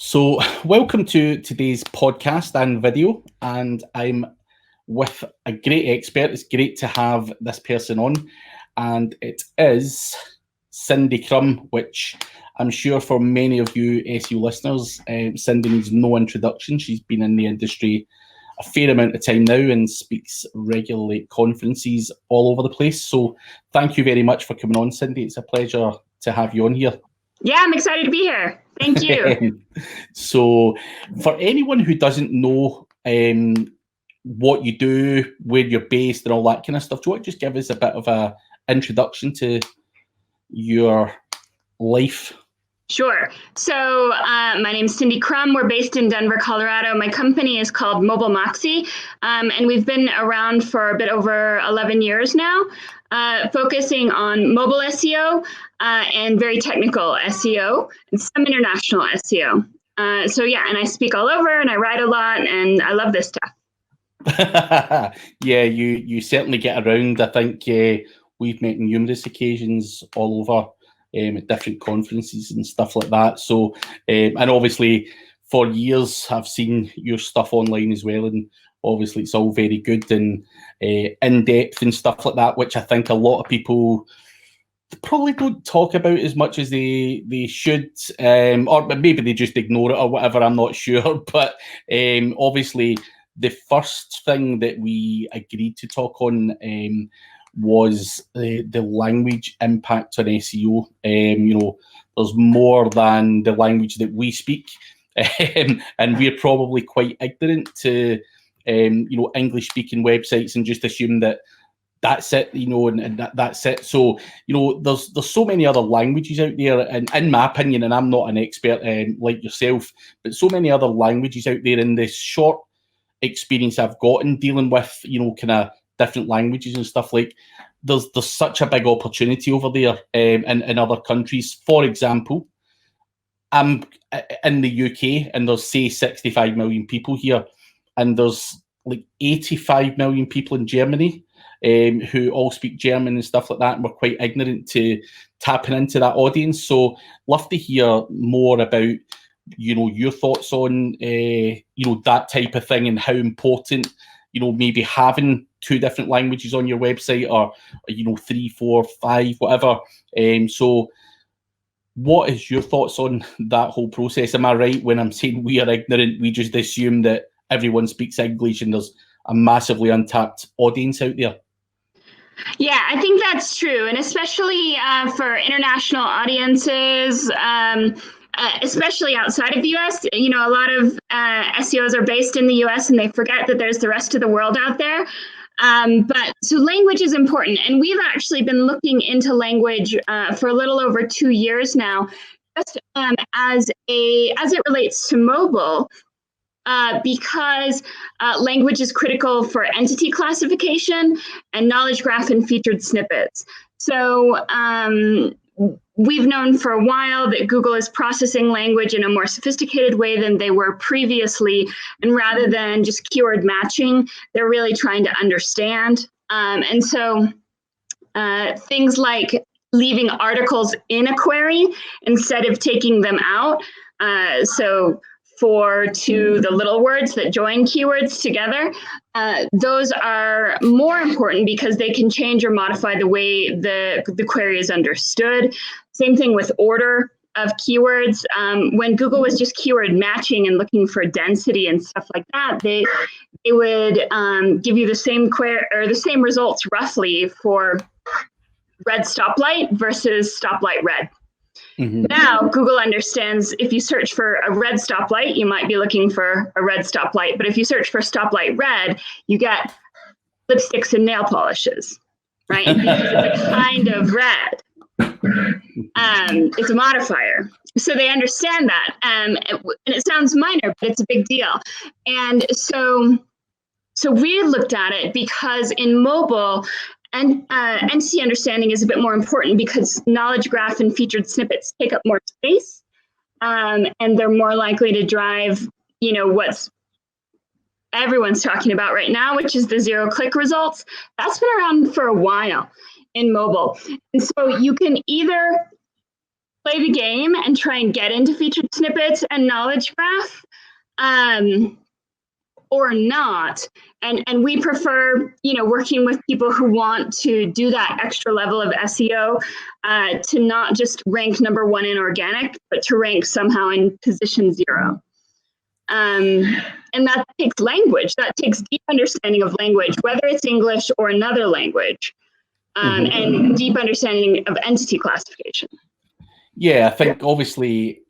So, welcome to today's podcast and video. And I'm with a great expert. It's great to have this person on, and it is Cindy Krum, which I'm sure for many of you SEO listeners, Cindy needs no introduction. She's been in the industry a fair amount of time now and speaks regularly at conferences all over the place. So, thank you very much for coming on, Cindy. It's a pleasure to have you on here. Yeah, I'm excited to be here. Thank you. So, for anyone who doesn't know what you do, where you're based, and all that kind of stuff, do you want to just give us a bit of a introduction to your life? Sure. So my name's Cindy Krum. We're based in Denver, Colorado. My company is called Mobile Moxie, and we've been around for a bit over 11 years now, focusing on mobile SEO and very technical SEO and some international SEO. So yeah, and I speak all over and I write a lot and I love this stuff. Yeah, you certainly get around. I think we've met on numerous occasions all over. At different conferences and stuff like that. So, and obviously for years I've seen your stuff online as well, and obviously it's all very good and in-depth and stuff like that, which I think a lot of people probably don't talk about as much as they should, or maybe they just ignore it or whatever, I'm not sure. But obviously the first thing that we agreed to talk on was the language impact on SEO. There's more than the language that we speak, and we're probably quite ignorant to, English-speaking websites and just assume that that's it, and that's it. So, there's so many other languages out there, and in my opinion, and I'm not an expert like yourself, but so many other languages out there in this short experience I've got in dealing with, kind of different languages and stuff. Like there's such a big opportunity over there in other countries. For example, I'm in the UK and there's say 65 million people here, and there's like 85 million people in Germany who all speak German and stuff like that, and we're quite ignorant to tapping into that audience. So love to hear more about your thoughts on that type of thing and how important maybe having two different languages on your website, or 3, 4, 5, whatever. So what is your thoughts on that whole process? Am I right when I'm saying we are ignorant? We just assume that everyone speaks English and there's a massively untapped audience out there. Yeah, I think that's true. And especially for international audiences, especially outside of the US, a lot of SEOs are based in the US and they forget that there's the rest of the world out there. But so language is important. And we've actually been looking into language for a little over 2 years now, just as it relates to mobile. Because language is critical for entity classification and knowledge graph and featured snippets. So we've known for a while that Google is processing language in a more sophisticated way than they were previously. And rather than just keyword matching, they're really trying to understand. And so things like leaving articles in a query instead of taking them out. So to the little words that join keywords together, those are more important because they can change or modify the way the query is understood. Same thing with order of keywords. When Google was just keyword matching and looking for density and stuff like that, they would give you the same query or the same results roughly for red stoplight versus stoplight red. Mm-hmm. Now, Google understands if you search for a red stoplight, you might be looking for a red stoplight. But if you search for stoplight red, you get lipsticks and nail polishes, right? Because it's a kind of red. It's a modifier. So they understand that. And it sounds minor, but it's a big deal. And so we looked at it because in mobile, and entity understanding is a bit more important because knowledge graph and featured snippets take up more space, and they're more likely to drive, what's everyone's talking about right now, which is the zero-click results. That's been around for a while in mobile. And so you can either play the game and try and get into featured snippets and knowledge graph, or not. And we prefer, working with people who want to do that extra level of SEO, to not just rank number 1 in organic, but to rank somehow in position 0. And that takes language. That takes deep understanding of language, whether it's English or another language, and deep understanding of entity classification. Yeah, I think obviously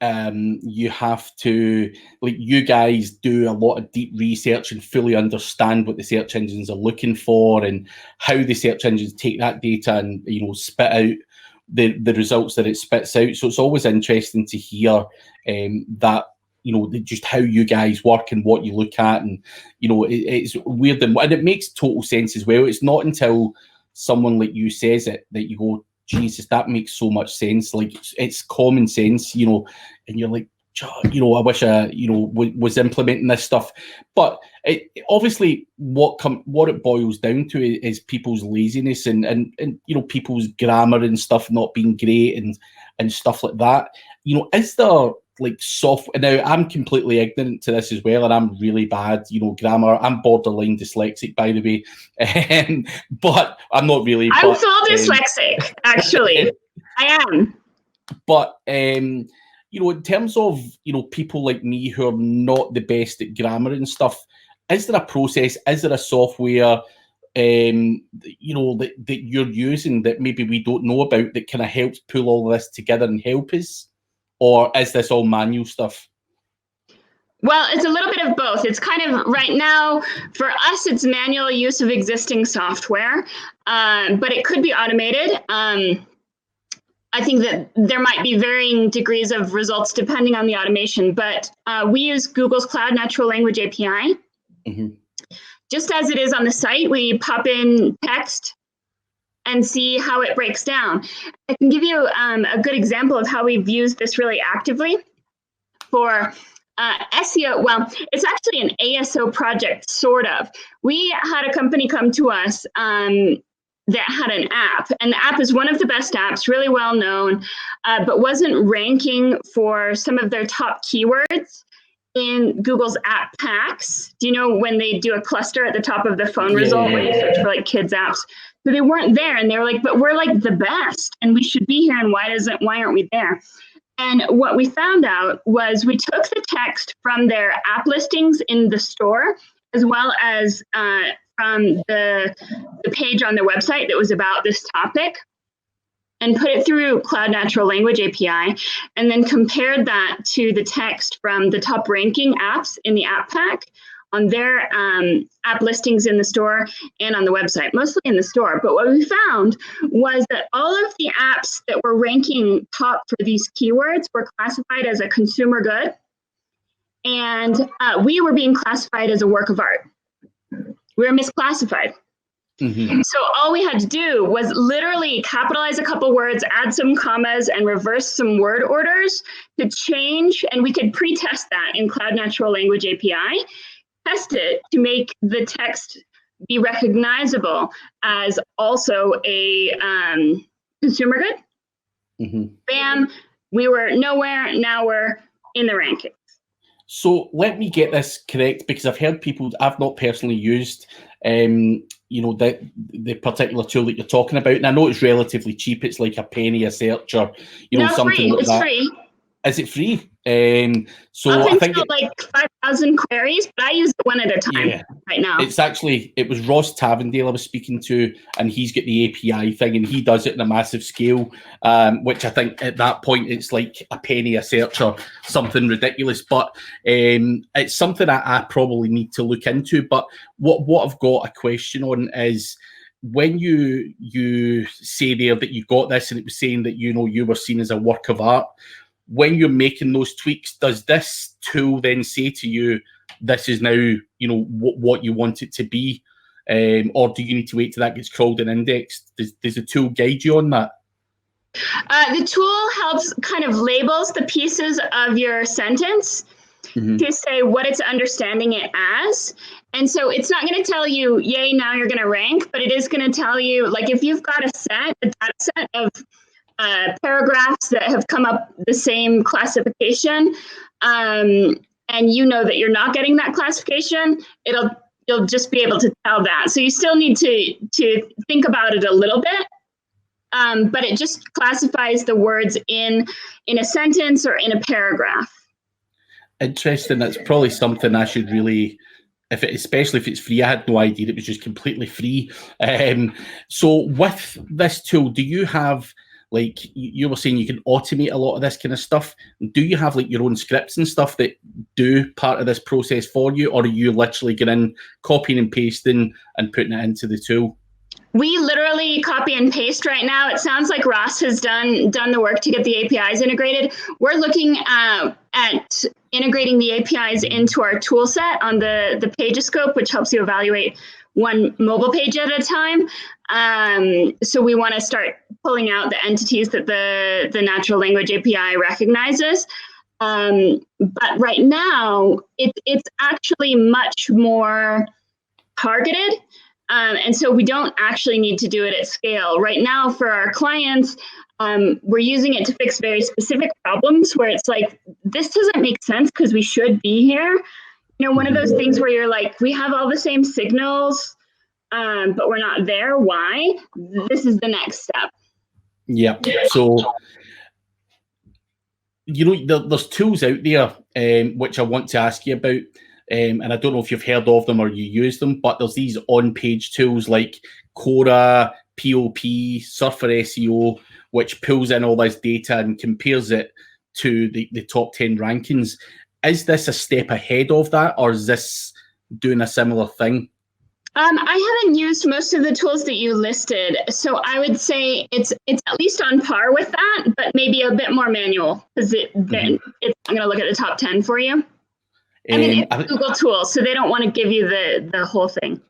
you have to, like, you guys do a lot of deep research and fully understand what the search engines are looking for and how the search engines take that data and, spit out the results that it spits out. So it's always interesting to hear that, just how you guys work and what you look at. And, it's weird and it makes total sense as well. It's not until someone like you says it that you go, Jesus, that makes so much sense. Like, it's common sense, and you're like, I wish I, was implementing this stuff. But obviously, what it boils down to is people's laziness and people's grammar and stuff not being great and stuff like that. Is there like software? Now, I'm completely ignorant to this as well, and I'm really bad, grammar. I'm borderline dyslexic, by the way, but I'm not really. I'm full dyslexic, actually. I am. But in terms of people like me who are not the best at grammar and stuff, is there a process? Is there a software that you're using that maybe we don't know about that kind of helps pull all of this together and help us? Or is this all manual stuff? Well, it's a little bit of both. It's kind of, right now, for us, it's manual use of existing software, but it could be automated. I think that there might be varying degrees of results depending on the automation, but we use Google's Cloud Natural Language API. Just as it is on the site, we pop in text and see how it breaks down. I can give you a good example of how we've used this really actively for SEO. Well, it's actually an ASO project, sort of. We had a company come to us that had an app, and the app is one of the best apps, really well known, but wasn't ranking for some of their top keywords in Google's app packs. Do you know when they do a cluster at the top of the phone result when you search for like kids apps? So they weren't there, and they were like, but we're like the best and we should be here, and why aren't we there? And what we found out was we took the text from their app listings in the store, as well as from the page on their website that was about this topic, and put it through Cloud Natural Language API, and then compared that to the text from the top ranking apps in the app pack on their app listings in the store and on the website, mostly in the store. But what we found was that all of the apps that were ranking top for these keywords were classified as a consumer good, and we were being classified as a work of art. We were misclassified. So all we had to do was literally capitalize a couple words, add some commas, and reverse some word orders to change, and we could pre-test that in Cloud Natural Language API, test it to make the text be recognizable as also a consumer good. Bam, we were nowhere, now we're in the rankings. So let me get this correct, because I've heard people, I've not personally used the particular tool that you're talking about, and I know it's relatively cheap. It's like a penny a search, or something free. Like it's that. Free. Is it free? So up I think like 5,000 queries, but I use it one at a time right now. It was Ross Tavendale I was speaking to, and he's got the API thing, and he does it in a massive scale, which I think at that point it's like a penny a search or something ridiculous. But it's something I probably need to look into. But what I've got a question on is, when you say there that you got this, and it was saying that you were seen as a work of art. When you're making those tweaks, does this tool then say to you, this is now, what you want it to be? Or do you need to wait till that gets crawled and indexed? Does the tool guide you on that? The tool helps kind of labels the pieces of your sentence to say what it's understanding it as. And so it's not going to tell you, yay, now you're going to rank, but it is going to tell you, like, if you've got a data set of paragraphs that have come up the same classification, and you know that you're not getting that classification, you'll just be able to tell that. So you still need to think about it a little bit, but it just classifies the words in a sentence or in a paragraph. Interesting. That's probably something I should really, especially if it's free. I had no idea it was just completely free. So with this tool, do you have, like you were saying, you can automate a lot of this kind of stuff? Do you have like your own scripts and stuff that do part of this process for you, or are you literally getting copying and pasting and putting it into the tool? We literally copy and paste right now. It sounds like Ross has done the work to get the APIs integrated. We're looking at integrating the APIs into our tool set on the Pagescope, which helps you evaluate one mobile page at a time. So we want to start pulling out the entities that the natural language API recognizes. But right now, it's actually much more targeted. And so we don't actually need to do it at scale. Right now, for our clients, we're using it to fix very specific problems where it's like, this doesn't make sense because we should be here. You know, one of those things where you're like, we have all the same signals, but we're not there. Why? This is the next step. Yeah. So, you know, there's tools out there which I want to ask you about. And I don't know if you've heard of them or you use them, but there's these on-page tools like Cora, POP, Surfer SEO, which pulls in all this data and compares it to the top 10 rankings. Is this a step ahead of that, or is this doing a similar thing? I haven't used most of the tools that you listed, so I would say it's at least on par with that, but maybe a bit more manual, because I'm going to look at the top 10 for you. I mean, it's a Google tool, so they don't want to give you the whole thing.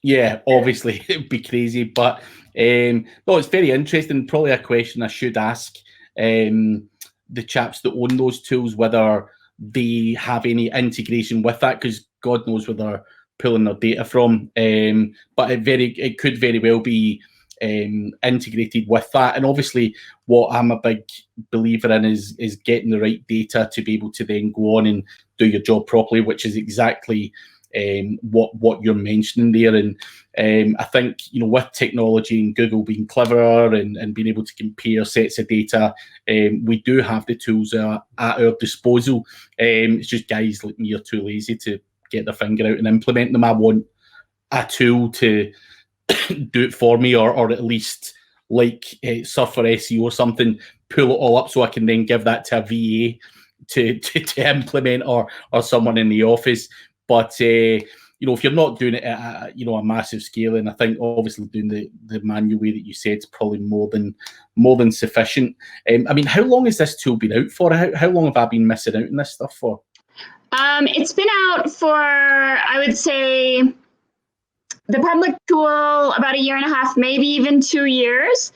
Yeah, obviously, it'd be crazy. But no, it's very interesting. Probably a question I should ask the chaps that own those tools, whether they have any integration with that, because God knows where they're pulling their data from. But it could very well be integrated with that. And obviously, what I'm a big believer in is getting the right data to be able to then go on and do your job properly, which is exactly what you're mentioning there. And I think, you know, with technology and Google being cleverer and being able to compare sets of data, we do have the tools at our disposal. It's just guys like me are too lazy to get their finger out and implement them. I want a tool to do it for me, or at least like Surfer SEO or something, pull it all up so I can then give that to a VA to implement, or someone in the office. But you know, if you're not doing it at a massive scale, and I think obviously doing the manual way that you said is probably more than sufficient. I mean, how long has this tool been out for? How long have I been missing out on this stuff for? It's been out for, I would say, the public tool about 1.5 years, maybe even 2 years.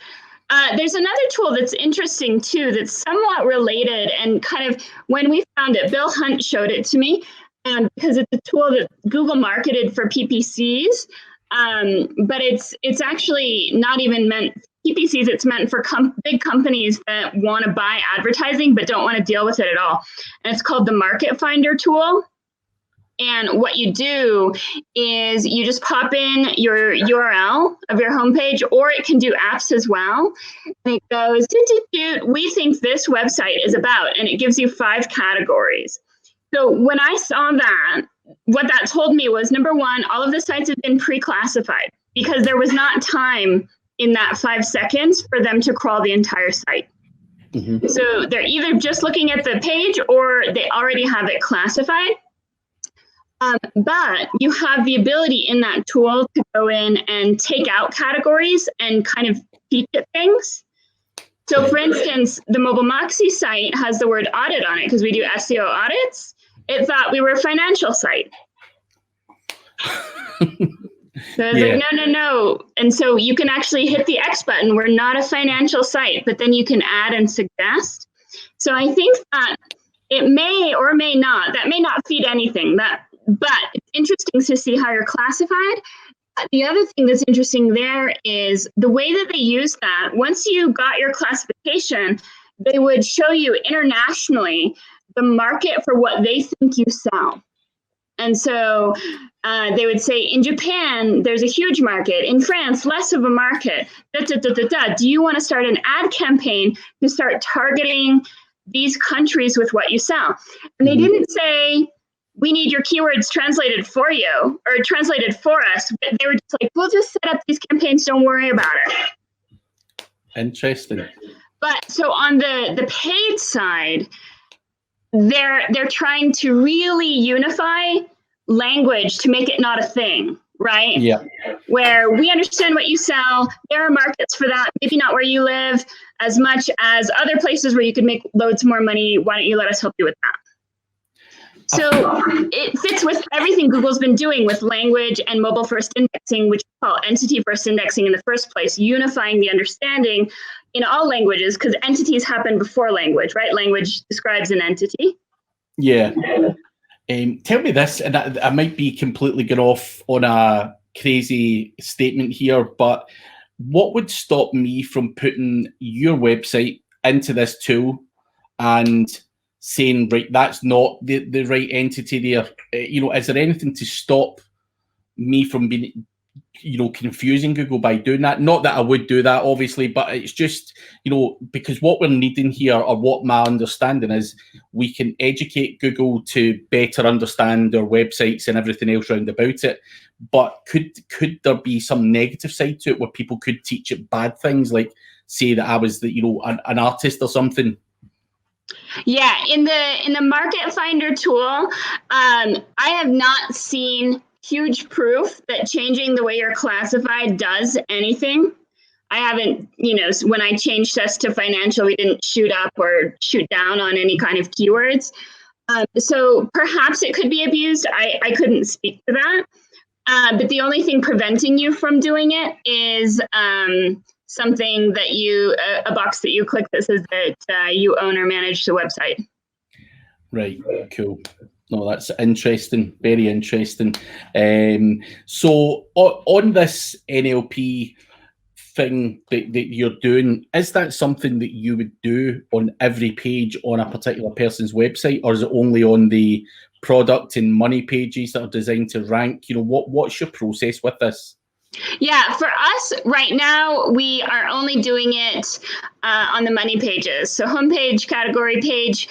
There's another tool that's interesting too, that's somewhat related, and kind of when we found it, Bill Hunt showed it to me, because it's a tool that Google marketed for PPCs, but it's actually not even meant for PPCs. It's meant for big companies that want to buy advertising but don't want to deal with it at all. And it's called the Market Finder tool. And what you do is you just pop in your URL of your homepage, or it can do apps as well. And it goes, we think this website is about, and it gives you 5 categories. So when I saw that, what that told me was, number one, all of the sites have been pre-classified because there was not time in that 5 seconds for them to crawl the entire site. Mm-hmm. So they're either just looking at the page or they already have it classified. But you have the ability in that tool to go in and take out categories and kind of feature things. So for instance, the Mobile Moxie site has the word audit on it because we do SEO audits. It thought we were a financial site. So I was like, no. And so you can actually hit the X button. We're not a financial site, but then you can add and suggest. So I think that it may or may not, that may not feed anything, but it's interesting to see how you're classified. The other thing that's interesting there is the way that they use that. Once you got your classification, they would show you internationally the market for what they think you sell. And so they would say, in Japan, there's a huge market. In France, less of a market. Do you want to start an ad campaign to start targeting these countries with what you sell? And they didn't say, we need your keywords translated for you or translated for us. But they were just like, we'll just set up these campaigns. Don't worry about it. Interesting. But so on the paid side, they're trying to really unify language to make it not a thing, right? Yeah. Where we understand what you sell. There are markets for that, maybe not where you live as much as other places where you could make loads more money. Why don't you let us help you with that? So it fits with everything Google's been doing with language and mobile first indexing, which we call entity first indexing in the first place, unifying the understanding in all languages, because entities happen before language, right? Language describes an entity. Yeah. Tell me this, and I might be completely going off on a crazy statement here, but what would stop me from putting your website into this tool and saying, right, that's not the right entity there? Is there anything to stop me from being, confusing Google by doing that? Not that I would do that, obviously, but it's just, because what we're needing here, or what my understanding is, we can educate Google to better understand our websites and everything else around about it. But could there be some negative side to it where people could teach it bad things, like say that I was an artist or something? Yeah, in the Market Finder tool, I have not seen huge proof that changing the way you're classified does anything. I haven't, when I changed us to financial, we didn't shoot up or shoot down on any kind of keywords. So perhaps it could be abused. I couldn't speak to that. But the only thing preventing you from doing it is something that a box that you click that says that you own or manage the website. Right, cool. No, that's interesting, very interesting. So on this NLP thing that you're doing, is that something that you would do on every page on a particular person's website, or is it only on the product and money pages that are designed to rank? What's your process with this? Yeah, for us right now, we are only doing it on the money pages. So homepage, category page,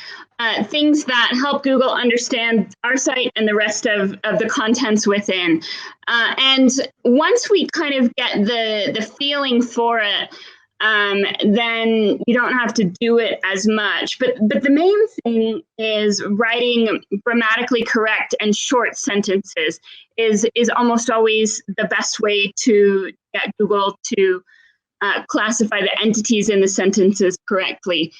things that help Google understand our site and the rest of the contents within. And once we kind of get the feeling for it, then you don't have to do it as much. But the main thing is writing grammatically correct and short sentences is almost always the best way to get Google to classify the entities in the sentences correctly.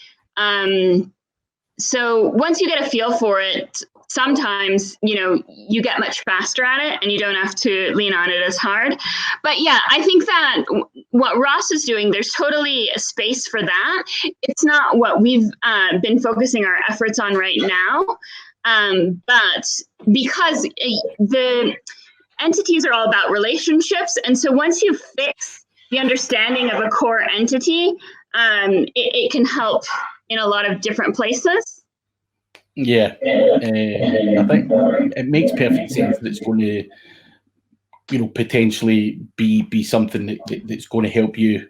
So once you get a feel for it, sometimes, you get much faster at it and you don't have to lean on it as hard. But yeah, I think that what Ross is doing, there's totally a space for that. It's not what we've been focusing our efforts on right now. But because the entities are all about relationships. And so once you fix the understanding of a core entity, it can help in a lot of different places. Yeah, I think it makes perfect sense that it's going to, potentially be something that's going to help you,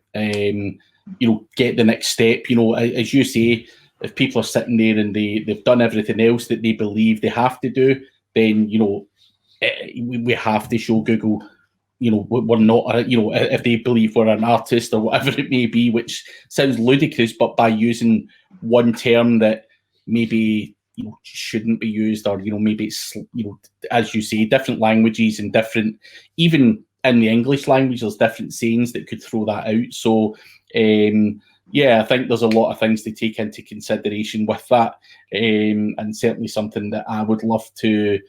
get the next step. As you say, if people are sitting there and they've done everything else that they believe they have to do, then we have to show Google, we're not, if they believe we're an artist or whatever it may be, which sounds ludicrous, but by using one term that maybe shouldn't be used, or maybe it's as you say, different languages and different, even in the English language, there's different sayings that could throw that out. So yeah, I think there's a lot of things to take into consideration with that, and certainly something that I would love to.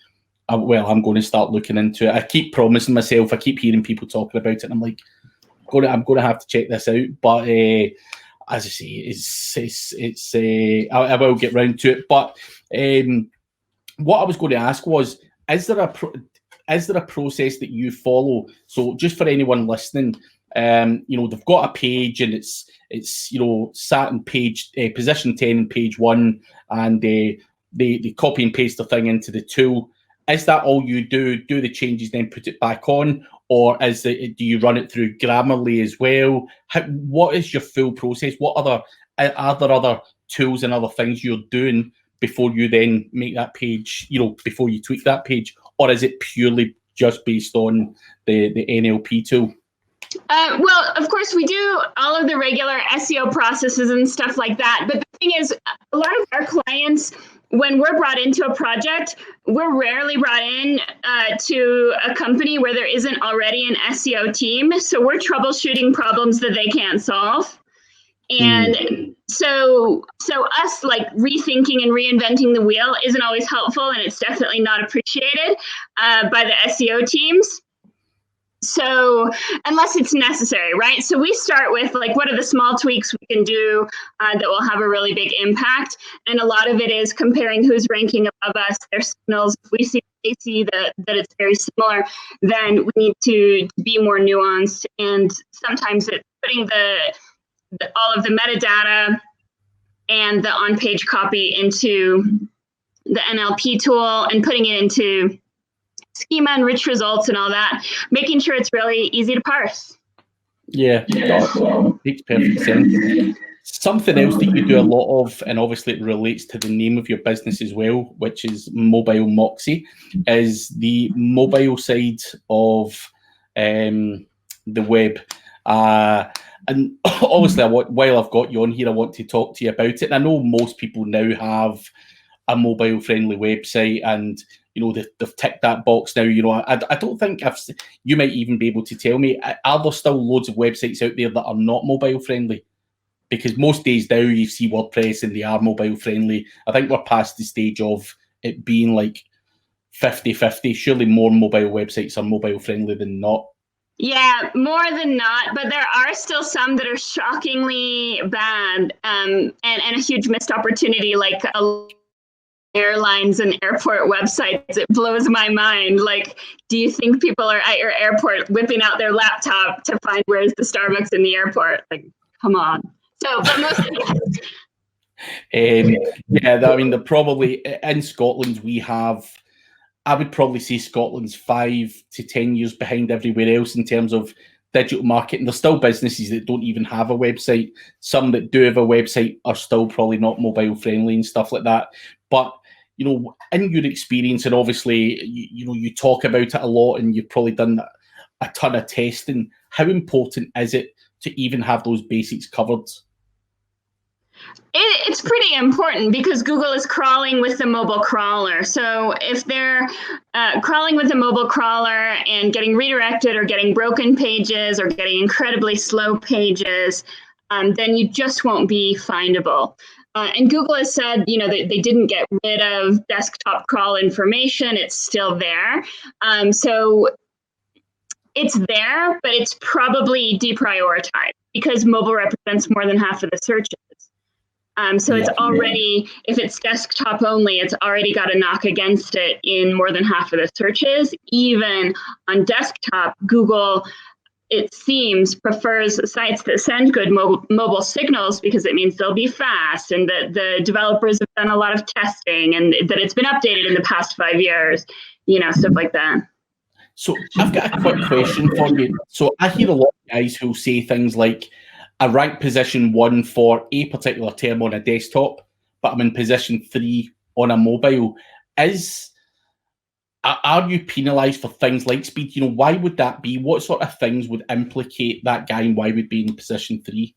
Well, I'm going to start looking into it. I keep promising myself. I keep hearing people talking about it, and I'm like, I'm going to have to check this out. But as I say, I will get round to it. But what I was going to ask was, is there is there a process that you follow? So just for anyone listening, they've got a page and it's sat in position 10 in page 1, and they copy and paste the thing into the tool. Is that all you do? Do the changes, then put it back on? Or do you run it through Grammarly as well? What is your full process? What are there other tools and other things you're doing before you then make that page, before you tweak that page? Or is it purely just based on the NLP tool? Well, of course, we do all of the regular SEO processes and stuff like that. But the thing is, a lot of our clients, when we're brought into a project, we're rarely brought in to a company where there isn't already an SEO team. So we're troubleshooting problems that they can't solve. And so us like rethinking and reinventing the wheel isn't always helpful, and it's definitely not appreciated by the SEO teams. So unless it's necessary, right? So we start with like, what are the small tweaks we can do that will have a really big impact? And a lot of it is comparing who's ranking above us, their signals. If we see that it's very similar, then we need to be more nuanced. And sometimes it's putting all of the metadata and the on-page copy into the NLP tool and putting it into schema and rich results and all that, making sure it's really easy to parse. Yeah, makes perfect sense. Something else that you do a lot of, and obviously it relates to the name of your business as well, which is Mobile Moxie, is the mobile side of the web. And obviously, while I've got you on here, I want to talk to you about it. And I know most people now have a mobile-friendly website, and they've ticked that box now. I don't think you might even be able to tell me, are there still loads of websites out there that are not mobile-friendly? Because most days now you see WordPress and they are mobile-friendly. I think we're past the stage of it being like 50-50. Surely more mobile websites are mobile-friendly than not. Yeah, more than not, but there are still some that are shockingly bad, and a huge missed opportunity, like airlines and airport websites. It blows my mind. Like, do you think people are at your airport whipping out their laptop to find where's the Starbucks in the airport? Like, come on. So, but most they're probably in Scotland. I would probably say Scotland's 5 to 10 years behind everywhere else in terms of digital marketing. There's still businesses that don't even have a website. Some that do have a website are still probably not mobile friendly and stuff like that. But in your experience, and obviously you talk about it a lot, and you've probably done a ton of testing. How important is it to even have those basics covered? It's pretty important because Google is crawling with the mobile crawler. So if they're crawling with the mobile crawler and getting redirected or getting broken pages or getting incredibly slow pages, then you just won't be findable. And Google has said, they didn't get rid of desktop crawl information. It's still there. So it's there, but it's probably deprioritized because mobile represents more than half of the searches. It's already, if it's desktop only, it's already got a knock against it in more than half of the searches. Even on desktop, Google, it seems, prefers sites that send good mobile signals because it means they'll be fast, and that the developers have done a lot of testing, and that it's been updated in the past 5 years, stuff like that. So I've got a quick question for you. So I hear a lot of guys who say things like, I rank position 1 for a particular term on a desktop, but I'm in position 3 on a mobile. Are you penalised for things like speed? Why would that be? What sort of things would implicate that guy, and why would be in position 3?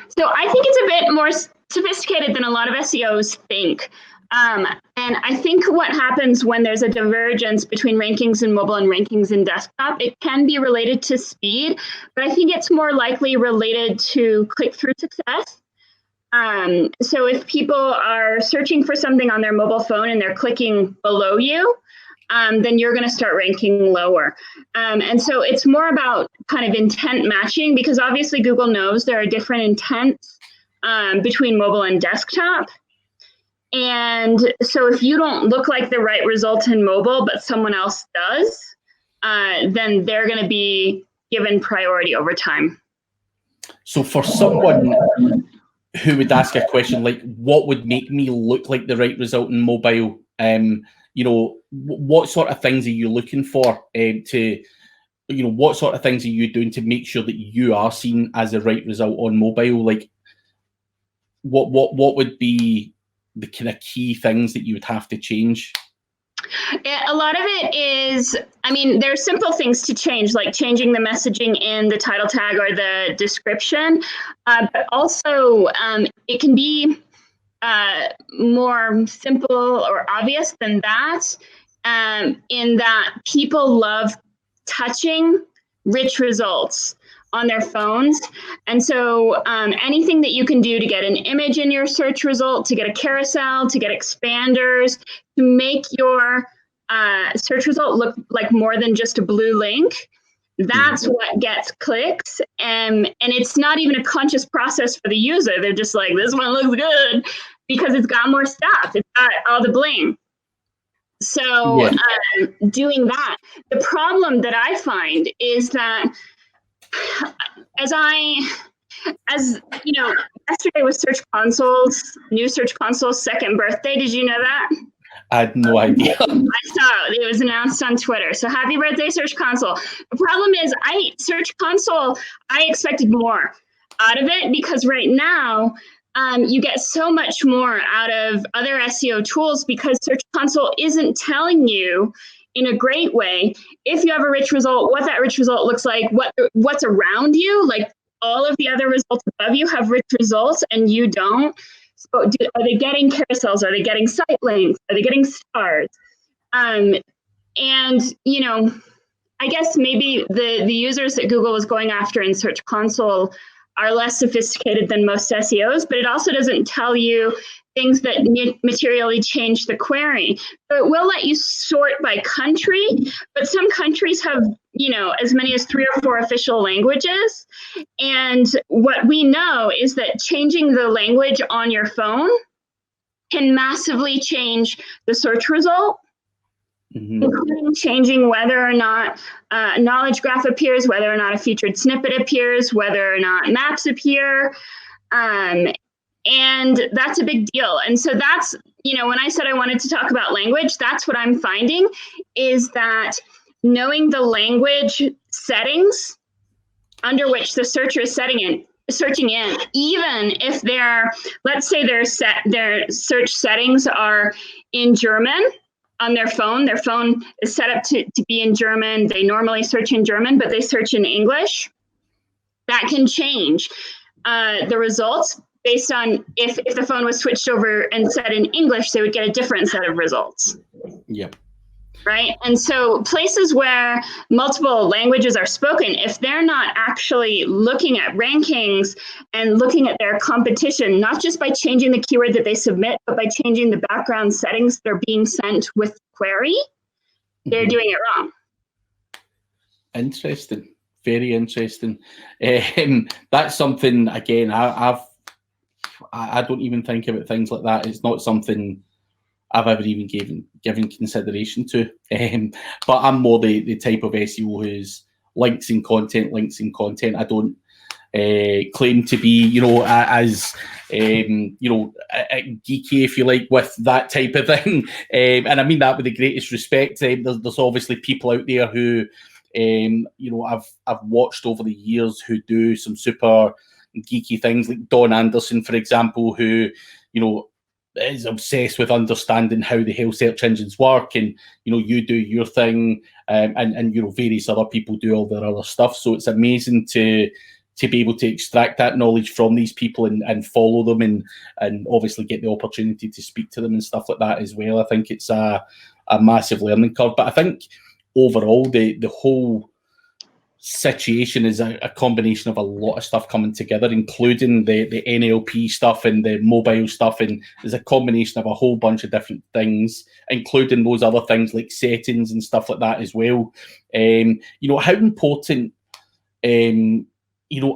So I think it's a bit more sophisticated than a lot of SEOs think. And I think what happens when there's a divergence between rankings in mobile and rankings in desktop, it can be related to speed, but I think it's more likely related to click-through success. So if people are searching for something on their mobile phone and they're clicking below you, then you're going to start ranking lower. And so it's more about kind of intent matching, because obviously Google knows there are different intents between mobile and desktop. And so if you don't look like the right result in mobile, but someone else does, then they're going to be given priority over time. So for someone who would ask a question like, what would make me look like the right result in mobile? You know, what sort of things are you looking for to, you know, what sort of things are you doing to make sure that you are seen as the right result on mobile? Like, what would be the kind of key things that you would have to change? A lot of it is, I mean, there's simple things to change, like changing the messaging in the title tag or the description, but also it can be more simple or obvious than that, in that people love touching rich results on their phones. And so anything that you can do to get an image in your search result, to get a carousel, to get expanders, to make your search result look like more than just a blue link, that's what gets clicks. And it's not even a conscious process for the user. They're just like, this one looks good because it's got more stuff. It's got all the bling. So doing that. The problem that I find is that as you know, yesterday was Search Console's new Search Console's second birthday. Did you know that? I had no idea. I saw it. It was announced on Twitter. So happy birthday, Search Console. The problem is Search Console, I expected more out of it because right now you get so much more out of other SEO tools because Search Console isn't telling you in a great way if you have a rich result, what that rich result looks like, what's around you, like all of the other results above you have rich results and you don't. So are they getting carousels? Are they getting site links? Are they getting stars? And, you know, I guess maybe the users that Google is going after in Search Console are less sophisticated than most SEOs, but it also doesn't tell you things that materially change the query. So it will let you sort by country, but some countries have, you know, as many as 3 or 4 official languages. And what we know is that changing the language on your phone can massively change the search result, including changing whether or not a knowledge graph appears, whether or not a featured snippet appears, whether or not maps appear. And that's a big deal. And so that's, you know, when I said I wanted to talk about language, that's what I'm finding is that knowing the language settings under which the searcher is searching in, even if let's say their search settings are in German on their phone is set up to be in German. They normally search in German, but they search in English. That can change the results based on if the phone was switched over and set in English, they would get a different set of results. Yep. Right. And so places where multiple languages are spoken, if they're not actually looking at rankings and looking at their competition, not just by changing the keyword that they submit, but by changing the background settings that are being sent with the query, they're doing it wrong. Interesting. Very interesting. That's something, again, I don't even think about things like that. It's not something I've ever even given consideration to. But I'm more the type of SEO who's links in content. I don't claim to be, you know, as you know, geeky, if you like, with that type of thing. And I mean that with the greatest respect. There's obviously people out there who, you know, I've watched over the years who do some super geeky things, like Don Anderson, for example, who, you know, is obsessed with understanding how the hell search engines work, and you know, you do your thing, and you know, various other people do all their other stuff. So it's amazing to be able to extract that knowledge from these people and follow them, and obviously get the opportunity to speak to them and stuff like that as well. I think it's a massive learning curve, but I think overall the whole situation is a combination of a lot of stuff coming together, including the NLP stuff and the mobile stuff, and there's a combination of a whole bunch of different things, including those other things like settings and stuff like that as well. You know, how important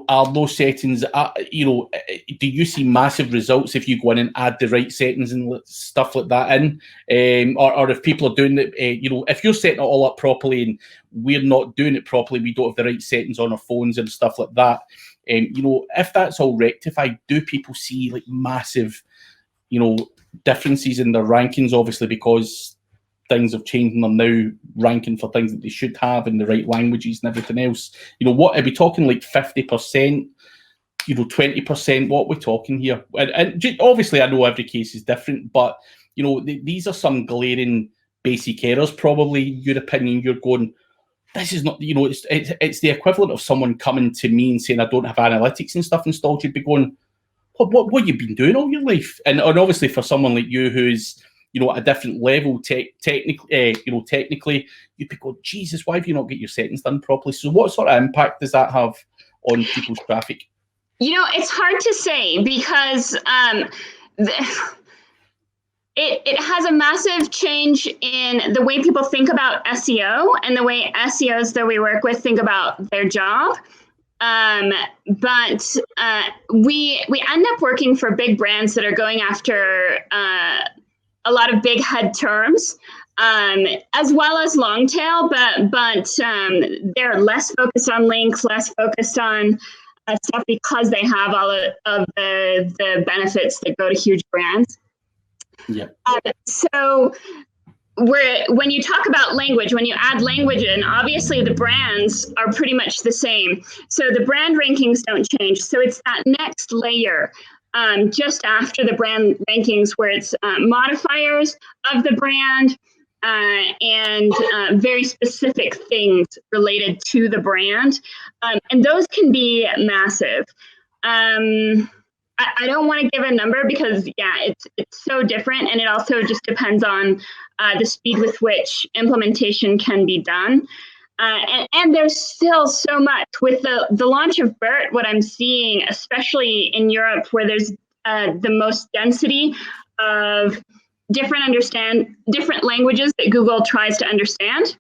are those settings, do you see massive results if you go in and add the right settings and stuff like that in? Or if people are doing it, if you're setting it all up properly and we're not doing it properly, we don't have the right settings on our phones and stuff like that. If that's all rectified, do people see like massive, differences in their rankings, obviously, because things have changed and they're now ranking for things that they should have in the right languages and everything else. What are we talking, like 50%, 20%? What are we talking here? And obviously, I know every case is different, but these are some glaring basic errors. Probably, in your opinion, you're going, this is not, it's the equivalent of someone coming to me and saying I don't have analytics and stuff installed. You'd be going, what you've been doing all your life? And obviously, for someone like you who's at a different level technically, you'd be going, Jesus, why have you not got your settings done properly? So what sort of impact does that have on people's traffic? It's hard to say because it has a massive change in the way people think about SEO and the way SEOs that we work with think about their job. But we end up working for big brands that are going after a lot of big head terms, as well as long tail, but they're less focused on links, less focused on stuff because they have all of the benefits that go to huge brands. Yeah. So when you talk about language, when you add language in, obviously the brands are pretty much the same. So the brand rankings don't change. So it's that next layer. Just after the brand rankings where it's modifiers of the brand and very specific things related to the brand. And those can be massive. I don't want to give a number because, it's so different. And it also just depends on the speed with which implementation can be done. And there's still so much with the launch of BERT. What I'm seeing, especially in Europe, where there's the most density of different languages that Google tries to understand.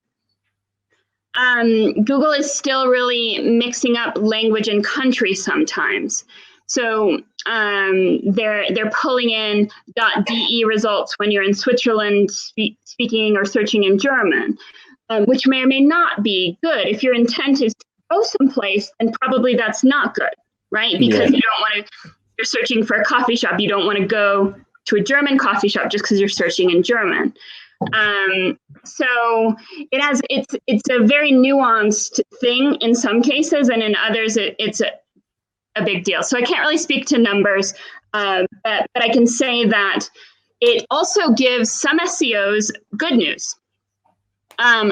Google is still really mixing up language and country sometimes. So they're pulling in .de results when you're in Switzerland speaking or searching in German. Which may or may not be good. If your intent is to go someplace, then probably that's not good, right? Because you don't want to, you're searching for a coffee shop. You don't want to go to a German coffee shop just because you're searching in German. So it's a very nuanced thing in some cases, and in others it's a big deal. So I can't really speak to numbers, but I can say that it also gives some SEOs good news.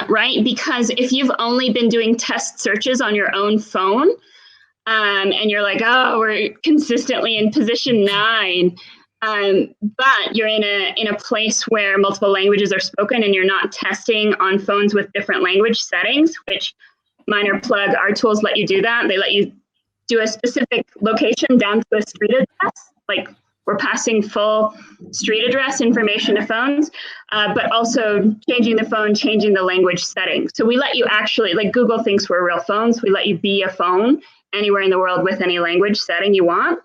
Right? Because if you've only been doing test searches on your own phone, and you're like, oh, we're consistently in position 9, but you're in a place where multiple languages are spoken and you're not testing on phones with different language settings, which, minor plug, our tools let you do that. They let you do a specific location down to a street address, like we're passing full street address information to phones, but also changing the phone, changing the language settings. So we let you actually, like Google thinks we're real phones, we let you be a phone anywhere in the world with any language setting you want.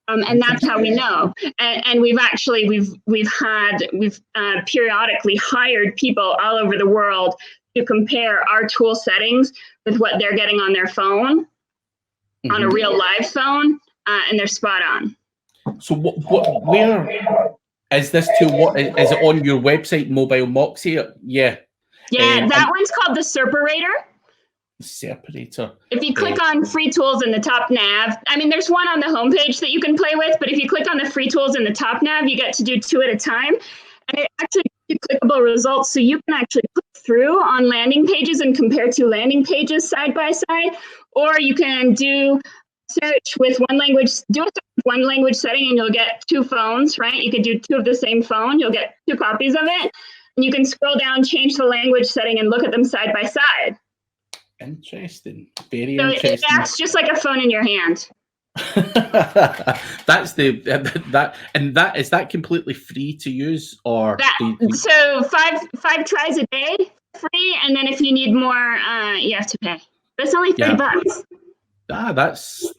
And that's how we know. And we've periodically hired people all over the world to compare our tool settings with what they're getting on their phone, on a real live phone, and they're spot on. So where is this tool? What is it on your website, Mobile Moxie? Yeah. Yeah, that one's called the Separator. Separator. If you click on free tools in the top nav, I mean, there's one on the homepage that you can play with, but if you click on the free tools in the top nav, you get to do 2 at a time. And it actually gives you clickable results. So you can actually click through on landing pages and compare 2 landing pages side by side, or you can do search with one language setting and you'll get 2 phones, right? You can do 2 of the same phone, you'll get 2 copies of it. And you can scroll down, change the language setting and look at them side by side. Interesting. Very interesting. It acts just like a phone in your hand. That's is that completely free to use, or so five tries a day free, and then if you need more, you have to pay. But it's only $30. That's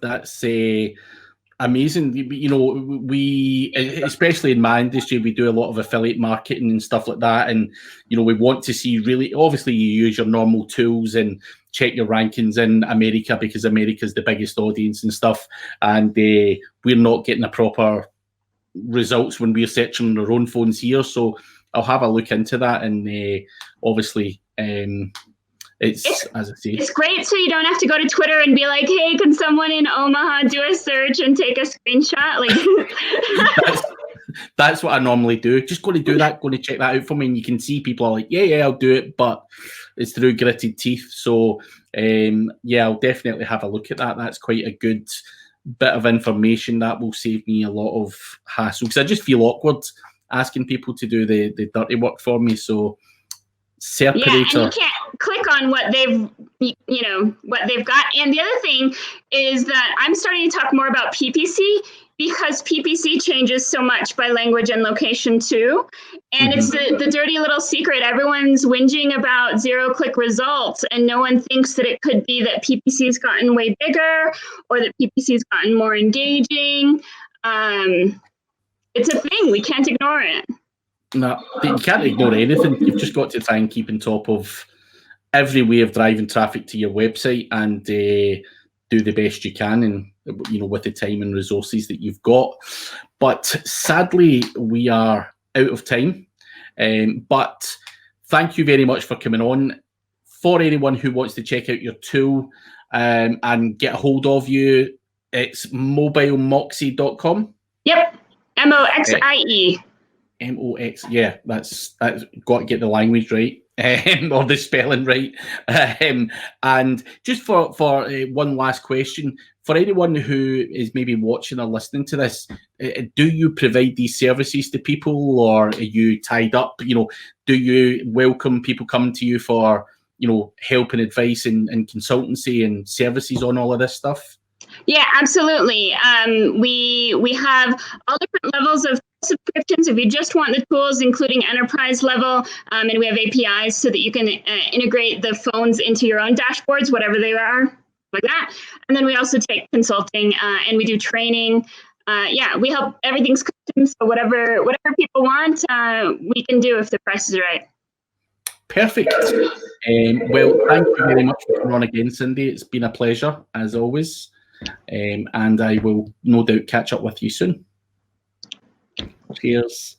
amazing. You know, we, especially in my industry, we do a lot of affiliate marketing and stuff like that. And, you know, we want to see really, obviously you use your normal tools and check your rankings in America, because America's the biggest audience and stuff. And we're not getting the proper results when we're searching on our own phones here. So I'll have a look into that. And obviously, it's, as I say, it's great, so you don't have to go to Twitter and be like, hey, can someone in Omaha do a search and take a screenshot? Like that's what I normally do. Just going to do that, going to check that out for me. And you can see people are like, yeah, I'll do it, but it's through gritted teeth. So yeah, I'll definitely have a look at that. That's quite a good bit of information. That will save me a lot of hassle, because I just feel awkward asking people to do the dirty work for me. So separator. Yeah, and you can't click on what they've, what they've got. And the other thing is that I'm starting to talk more about PPC, because PPC changes so much by language and location too. And it's the dirty little secret. Everyone's whinging about zero-click results, and no one thinks that it could be that PPC's gotten way bigger, or that PPC's gotten more engaging. It's a thing. We can't ignore it. No, you can't ignore anything. You've just got to try and keep on top of every way of driving traffic to your website, and do the best you can, and with the time and resources that you've got. But sadly, we are out of time. But thank you very much for coming on. For anyone who wants to check out your tool and get a hold of you, it's mobile-moxie.com. Yep, MOXIE. MOX, yeah, that's got to get the language right, or the spelling right. And just for one last question, for anyone who is maybe watching or listening to this, do you provide these services to people, or are you tied up? Do you welcome people coming to you for help and advice and consultancy and services on all of this stuff? Yeah, absolutely. We have all different levels of subscriptions. If you just want the tools, including enterprise level, and we have APIs so that you can integrate the phones into your own dashboards, whatever they are, like that. And then we also take consulting, and we do training. Yeah, we help. Everything's custom, so whatever people want, we can do if the price is right. Perfect. Well, thank you very much for coming on again, Cindy. It's been a pleasure, as always. And I will no doubt catch up with you soon. Cheers.